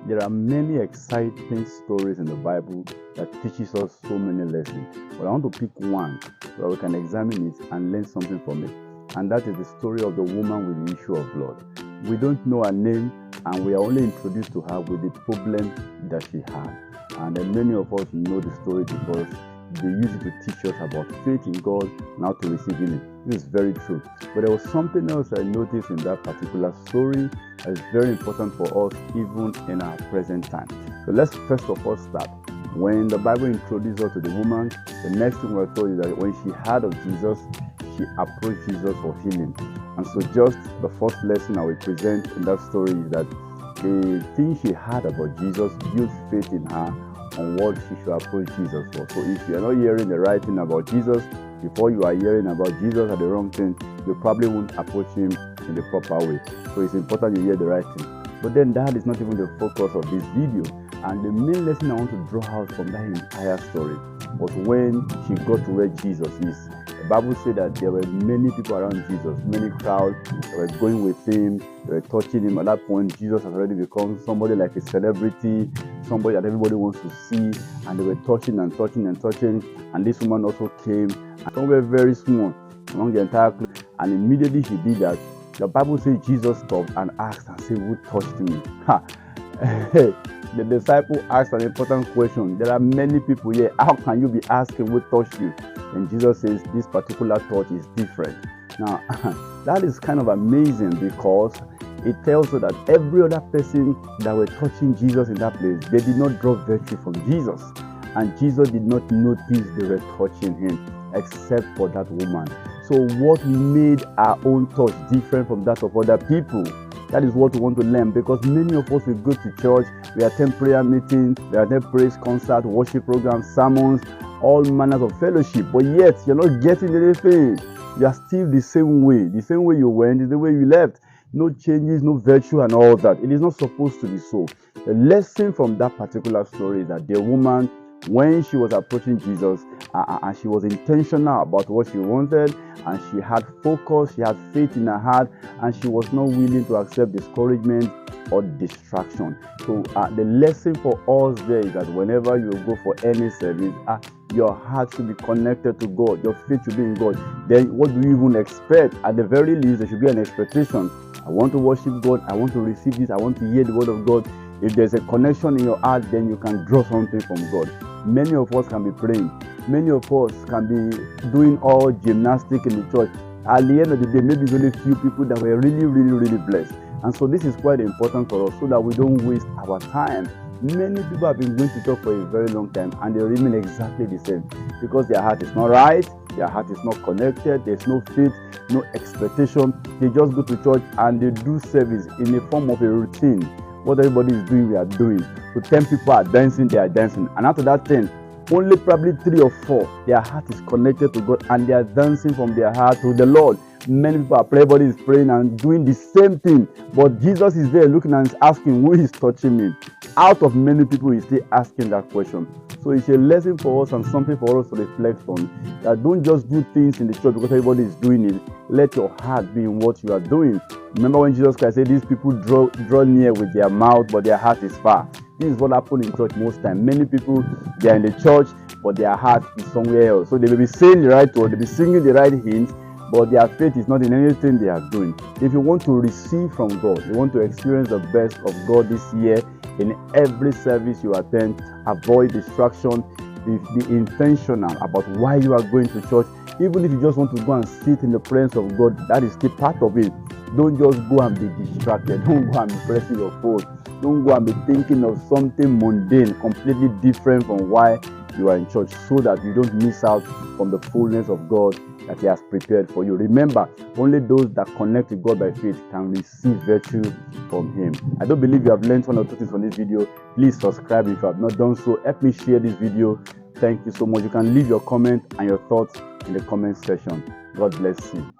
There are many exciting stories in the Bible that teaches us so many lessons. But I want to pick one so that we can examine it and learn something from it. And that is the story of the woman with the issue of blood. We don't know her name, and we are only introduced to her with the problem that she had. And many of us know the story because they use it to teach us about faith in God and how to receive healing. This is very true. But there was something else I noticed in that particular story that is very important for us even in our present time. So let's first of all start. When the Bible introduced us to the woman, the next thing we're told is that when she heard of Jesus, she approached Jesus for healing. And so just the first lesson I will present in that story is that the thing she heard about Jesus built faith in her on what she should approach Jesus for. So if you are not hearing the right thing about Jesus, before you are hearing about Jesus or the wrong thing, you probably won't approach him in the proper way. So it's important you hear the right thing. But then that is not even the focus of this video. And the main lesson I want to draw out from that entire story was when she got to where Jesus is. The Bible said that there were many people around Jesus, many crowds that were going with him, they were touching him. At that point, Jesus has already become somebody like a celebrity, somebody that everybody wants to see, and they were touching and touching and touching. And this woman also came, and somewhere very small among the entire crowd. And immediately she did that. The Bible says Jesus stopped and asked and said, "Who touched me?" The disciple asked an important question. There are many people here. How can you be asking who touched you? And Jesus says this particular touch is different. Now, that is kind of amazing because it tells us that every other person that were touching Jesus in that place, they did not draw virtue from Jesus. And Jesus did not notice they were touching him except for that woman. So what made our own touch different from that of other people? That is what we want to learn, because many of us will go to church, we attend prayer meetings, we attend praise concert, worship programs, sermons, all manners of fellowship, but yet you're not getting anything. You are still the same way you went is the way you left. No changes, no virtue and all that. It is not supposed to be so. The lesson from that particular story is that the woman, when she was approaching Jesus, and she was intentional about what she wanted, and she had focus, she had faith in her heart, and she was not willing to accept discouragement or distraction. So the lesson for us there is that whenever you go for any service, your heart should be connected to God, your faith should be in God. Then what do you even expect? At the very least, there should be an expectation. I want to worship God, I want to receive this, I want to hear the word of God. If there's a connection in your heart, then you can draw something from God. Many of us can be praying. Many of us can be doing all gymnastics in the church. At the end of the day, maybe it's only a few people that were really blessed. And so this is quite important for us so that we don't waste our time. Many people have been going to church for a very long time and they remain exactly the same because their heart is not right, their heart is not connected, there's no faith, no expectation. They just go to church and they do service in a form of a routine. What everybody is doing, we are doing. So 10 people are dancing, they are dancing. And after that 10, only probably 3 or 4, their heart is connected to God and they are dancing from their heart to the Lord. Many people are praying, everybody is praying and doing the same thing. But Jesus is there looking and asking, who is touching me? Out of many people, he's still asking that question. So it's a lesson for us and something for us to reflect on. That don't just do things in the church because everybody is doing it. Let your heart be in what you are doing. Remember when Jesus Christ said these people draw near with their mouth, but their heart is far. This is what happens in church most time. Many people, they are in the church, but their heart is somewhere else. So they may be saying the right word, they may be singing the right hymns, but their faith is not in anything they are doing. If you want to receive from God, you want to experience the best of God this year, in every service you attend, avoid distraction, be intentional about why you are going to church. Even if you just want to go and sit in the presence of God, that is still part of it. Don't just go and be distracted. Don't go and be pressing your phone. Don't go and be thinking of something mundane, completely different from why you are in church, so that you don't miss out from the fullness of God that he has prepared for you. Remember, only those that connect to God by faith can receive virtue from him. I don't believe you have learned one or two things from this video. Please subscribe if you have not done so. Help me share this video. Thank you so much. You can leave your comment and your thoughts in the comment section. God bless you.